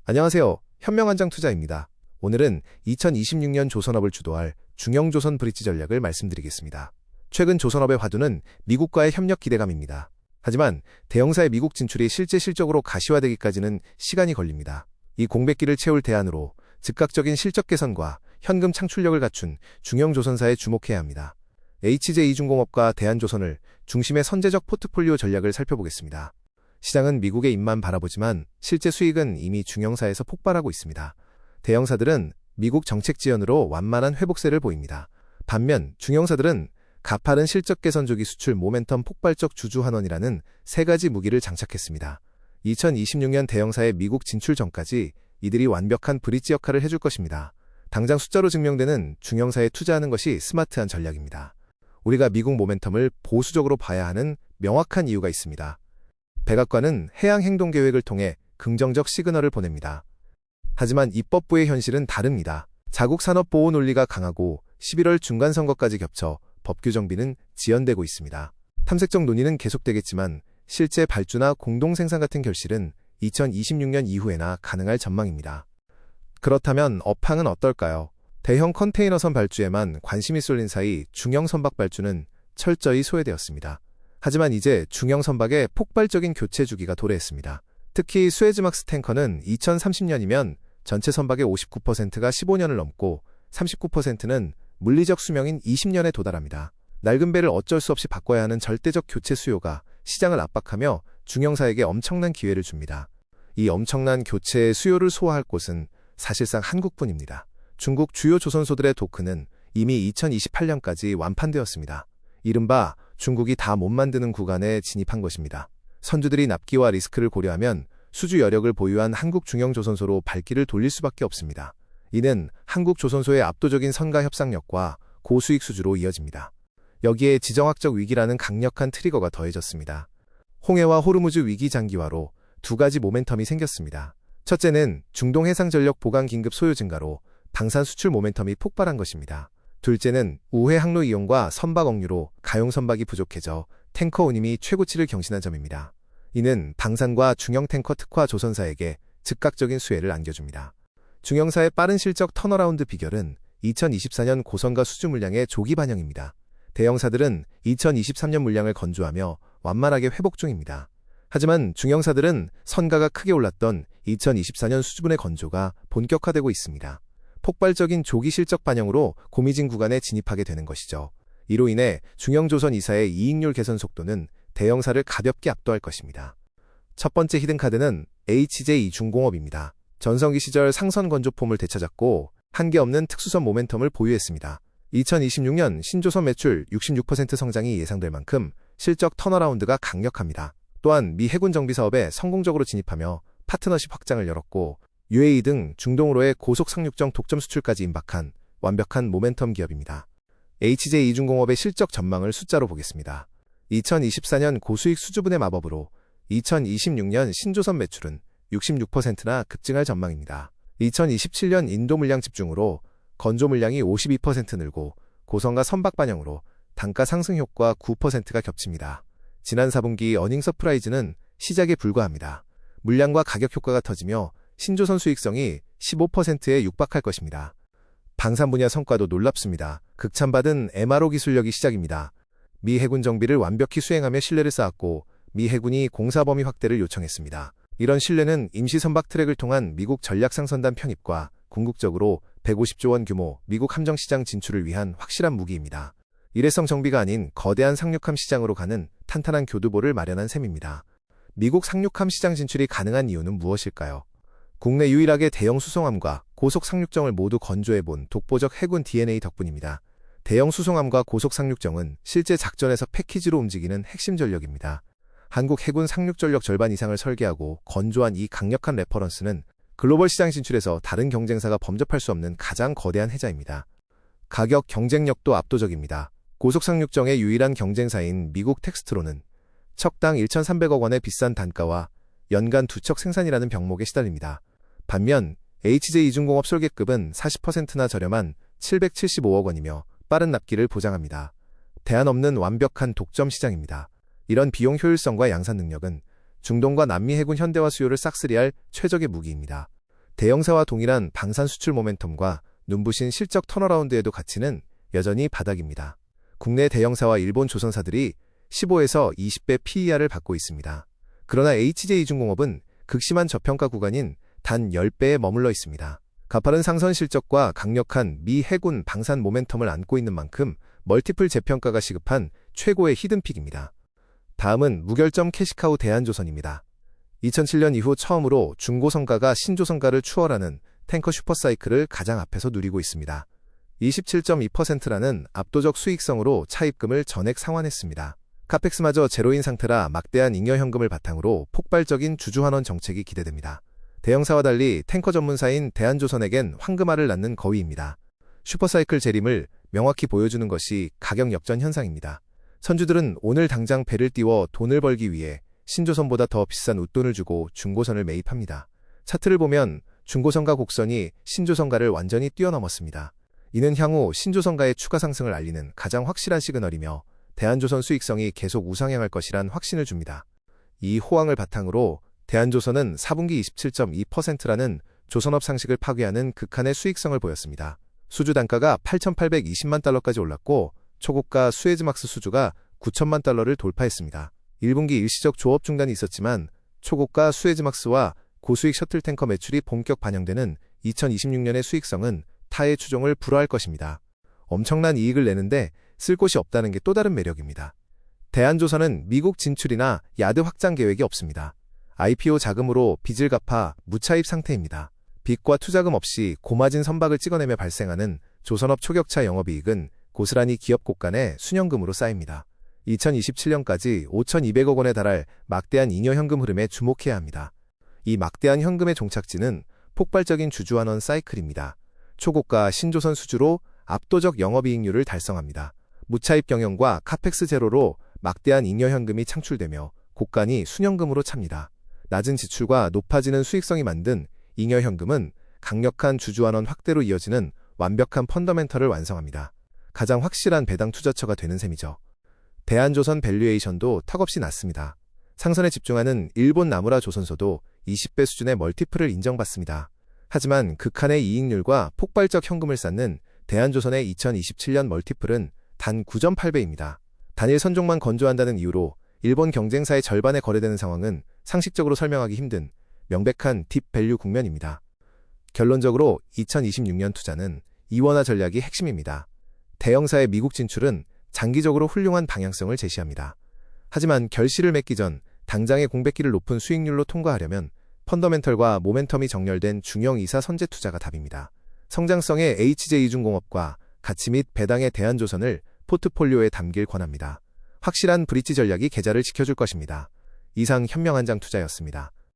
안녕하세요. 현명한장투자입니다. 오늘은 2026년 조선업을 주도할 중형조선 브릿지 전략을 말씀드리겠습니다. 최근 조선업의 화두는 미국과의 협력 기대감입니다. 하지만 대형사의 미국 진출이 실제 실적으로 가시화되기까지는 시간이 걸립니다. 이 공백기를 채울 대안으로 즉각적인 실적 개선과 현금 창출력을 갖춘 중형조선사에 주목해야 합니다. HJ-이중공업과 대한조선을 중심의 선제적 포트폴리오 전략을 살펴보겠습니다. 시장은 미국의 입만 바라보지만 실제 수익은 이미 중형사에서 폭발하고 있습니다. 대형사들은 미국 정책 지연으로 완만한 회복세를 보입니다. 반면 중형사들은 가파른 실적 개선 조기 수출 모멘텀 폭발적 주주환원이라는 세 가지 무기를 장착했습니다. 2026년 대형사의 미국 진출 전까지 이들이 완벽한 브릿지 역할을 해줄 것입니다. 당장 숫자로 증명되는 중형사에 투자하는 것이 스마트한 전략입니다. 우리가 미국 모멘텀을 보수적으로 봐야 하는 명확한 이유가 있습니다. 백악관은 해양 행동 계획을 통해 긍정적 시그널을 보냅니다. 하지만 입법부의 현실은 다릅니다. 자국 산업 보호 논리가 강하고 11월 중간 선거까지 겹쳐 법규 정비는 지연되고 있습니다. 탐색적 논의는 계속되겠지만 실제 발주나 공동 생산 같은 결실은 2026년 이후에나 가능할 전망입니다. 그렇다면 업황은 어떨까요? 대형 컨테이너선 발주에만 관심이 쏠린 사이 중형 선박 발주는 철저히 소외되었습니다. 하지만 이제 중형 선박의 폭발적인 교체 주기가 도래했습니다. 특히 수에즈막스 탱커는 2030년이면 전체 선박의 59%가 15년을 넘고 39%는 물리적 수명인 20년에 도달합니다. 낡은 배를 어쩔 수 없이 바꿔야 하는 절대적 교체 수요가 시장을 압박하며 중형사에게 엄청난 기회를 줍니다. 이 엄청난 교체의 수요를 소화할 곳은 사실상 한국뿐입니다. 중국 주요 조선소들의 도크는 이미 2028년까지 완판되었습니다. 이른바 중국이 다 못 만드는 구간에 진입한 것입니다. 선주들이 납기와 리스크를 고려하면 수주 여력을 보유한 한국 중형조선소로 발길을 돌릴 수밖에 없습니다. 이는 한국 조선소의 압도적인 선가 협상력과 고수익 수주로 이어집니다. 여기에 지정학적 위기라는 강력한 트리거가 더해졌습니다. 홍해와 호르무즈 위기 장기화로 두 가지 모멘텀이 생겼습니다. 첫째는 중동 해상전력 보강 긴급 소요 증가로 방산 수출 모멘텀이 폭발한 것입니다. 둘째는 우회 항로 이용과 선박 억류로 가용 선박이 부족해져 탱커 운임이 최고치를 경신한 점입니다. 이는 방산과 중형 탱커 특화 조선사에게 즉각적인 수혜를 안겨줍니다. 중형사의 빠른 실적 턴어라운드 비결은 2024년 고선가 수주 물량의 조기 반영입니다. 대형사들은 2023년 물량을 건조하며 완만하게 회복 중입니다. 하지만 중형사들은 선가가 크게 올랐던 2024년 수주분의 건조가 본격화되고 있습니다. 폭발적인 조기 실적 반영으로 고미진 구간에 진입하게 되는 것이죠. 이로 인해 중형조선 이사의 이익률 개선 속도는 대형사를 가볍게 압도할 것입니다. 첫 번째 히든카드는 HJ-이중공업입니다. 전성기 시절 상선 건조폼을 되찾았고 한계 없는 특수선 모멘텀을 보유했습니다. 2026년 신조선 매출 66% 성장이 예상될 만큼 실적 턴어라운드가 강력합니다. 또한 미 해군 정비 사업에 성공적으로 진입하며 파트너십 확장을 열었고 UAE 등 중동으로의 고속 상륙정 독점 수출까지 임박한 완벽한 모멘텀 기업입니다. HJ-이중공업의 실적 전망을 숫자로 보겠습니다. 2024년 고수익 수주분의 마법으로 2026년 신조선 매출은 66%나 급증할 전망입니다. 2027년 인도 물량 집중으로 건조 물량이 52% 늘고 고성과 선박 반영으로 단가 상승 효과 9%가 겹칩니다. 지난 4분기 어닝 서프라이즈는 시작에 불과합니다. 물량과 가격 효과가 터지며 신조선 수익성이 15%에 육박할 것입니다. 방산 분야 성과도 놀랍습니다. 극찬받은 MRO 기술력이 시작입니다. 미 해군 정비를 완벽히 수행하며 신뢰를 쌓았고 미 해군이 공사 범위 확대를 요청했습니다. 이런 신뢰는 임시 선박 트랙을 통한 미국 전략상선단 편입과 궁극적으로 150조 원 규모 미국 함정시장 진출을 위한 확실한 무기입니다. 일회성 정비가 아닌 거대한 상륙함 시장으로 가는 탄탄한 교두보를 마련한 셈입니다. 미국 상륙함 시장 진출이 가능한 이유는 무엇일까요? 국내 유일하게 대형 수송함과 고속 상륙정을 모두 건조해본 독보적 해군 DNA 덕분입니다. 대형 수송함과 고속 상륙정은 실제 작전에서 패키지로 움직이는 핵심 전력입니다. 한국 해군 상륙 전력 절반 이상을 설계하고 건조한 이 강력한 레퍼런스는 글로벌 시장 진출에서 다른 경쟁사가 범접할 수 없는 가장 거대한 해자입니다. 가격 경쟁력도 압도적입니다. 고속 상륙정의 유일한 경쟁사인 미국 텍스트로는 척당 1,300억 원의 비싼 단가와 연간 2척 생산이라는 병목에 시달립니다. 반면 HJ-이중공업 설계급은 40%나 저렴한 775억 원이며 빠른 납기를 보장합니다. 대안 없는 완벽한 독점 시장입니다. 이런 비용 효율성과 양산 능력은 중동과 남미 해군 현대화 수요를 싹쓸이할 최적의 무기입니다. 대형사와 동일한 방산 수출 모멘텀과 눈부신 실적 턴어라운드에도 가치는 여전히 바닥입니다. 국내 대형사와 일본 조선사들이 15에서 20배 PER을 받고 있습니다. 그러나 HJ중공업은 극심한 저평가 구간인 단 10배에 머물러 있습니다. 가파른 상선 실적과 강력한 미 해군 방산 모멘텀을 안고 있는 만큼 멀티플 재평가가 시급한 최고의 히든픽입니다. 다음은 무결점 캐시카우 대한조선입니다. 2007년 이후 처음으로 중고성가가 신조성가를 추월하는 탱커 슈퍼사이클을 가장 앞에서 누리고 있습니다. 27.2%라는 압도적 수익성으로 차입금을 전액 상환했습니다. 카펙스마저 제로인 상태라 막대한 잉여 현금을 바탕으로 폭발적인 주주환원 정책이 기대됩니다. 대형사와 달리 탱커 전문사인 대한조선에겐 황금알을 낳는 거위입니다. 슈퍼사이클 재림을 명확히 보여주는 것이 가격 역전 현상입니다. 선주들은 오늘 당장 배를 띄워 돈을 벌기 위해 신조선보다 더 비싼 웃돈을 주고 중고선을 매입합니다. 차트를 보면 중고선가 곡선이 신조선가를 완전히 뛰어넘었습니다. 이는 향후 신조선가의 추가 상승을 알리는 가장 확실한 시그널이며 대한조선 수익성이 계속 우상향할 것이란 확신을 줍니다. 이 호황을 바탕으로 대한조선은 4분기 27.2%라는 조선업 상식을 파괴하는 극한의 수익성을 보였습니다. 수주 단가가 8,820만 달러까지 올랐고 초고가 수에즈막스 수주가 9천만 달러를 돌파했습니다. 1분기 일시적 조업 중단이 있었지만 초고가 수에즈막스와 고수익 셔틀탱커 매출이 본격 반영되는 2026년의 수익성은 타의 추종을 불허할 것입니다. 엄청난 이익을 내는데 쓸 곳이 없다는 게 또 다른 매력입니다. 대한조선은 미국 진출이나 야드 확장 계획이 없습니다. IPO 자금으로 빚을 갚아 무차입 상태입니다. 빚과 투자금 없이 고마진 선박을 찍어내며 발생하는 조선업 초격차 영업이익은 고스란히 기업 곳간에 순현금으로 쌓입니다. 2027년까지 5,200억 원에 달할 막대한 잉여 현금 흐름에 주목해야 합니다. 이 막대한 현금의 종착지는 폭발적인 주주환원 사이클입니다. 초고가 신조선 수주로 압도적 영업이익률을 달성합니다. 무차입 경영과 카펙스 제로로 막대한 잉여 현금이 창출되며 곳간이 순현금으로 찹니다. 낮은 지출과 높아지는 수익성이 만든 잉여 현금은 강력한 주주환원 확대로 이어지는 완벽한 펀더멘털을 완성합니다. 가장 확실한 배당 투자처가 되는 셈이죠. 대한조선 밸류에이션도 턱없이 낮습니다. 상선에 집중하는 일본 나무라 조선소도 20배 수준의 멀티플을 인정받습니다. 하지만 극한의 이익률과 폭발적 현금을 쌓는 대한조선의 2027년 멀티플은 단 9.8배입니다. 단일 선종만 건조한다는 이유로 일본 경쟁사의 절반에 거래되는 상황은 상식적으로 설명하기 힘든 명백한 딥밸류 국면입니다. 결론적으로 2026년 투자는 이원화 전략이 핵심입니다. 대형사의 미국 진출은 장기적으로 훌륭한 방향성을 제시합니다. 하지만 결실을 맺기 전 당장의 공백기를 높은 수익률로 통과하려면 펀더멘털과 모멘텀이 정렬된 중형 이사 선제 투자가 답입니다. 성장성의 HJ중공업과 가치 및 배당의 대한조선을 포트폴리오에 담길 권합니다. 확실한 브릿지 전략이 계좌를 지켜줄 것입니다. 이상 현명한장 투자였습니다.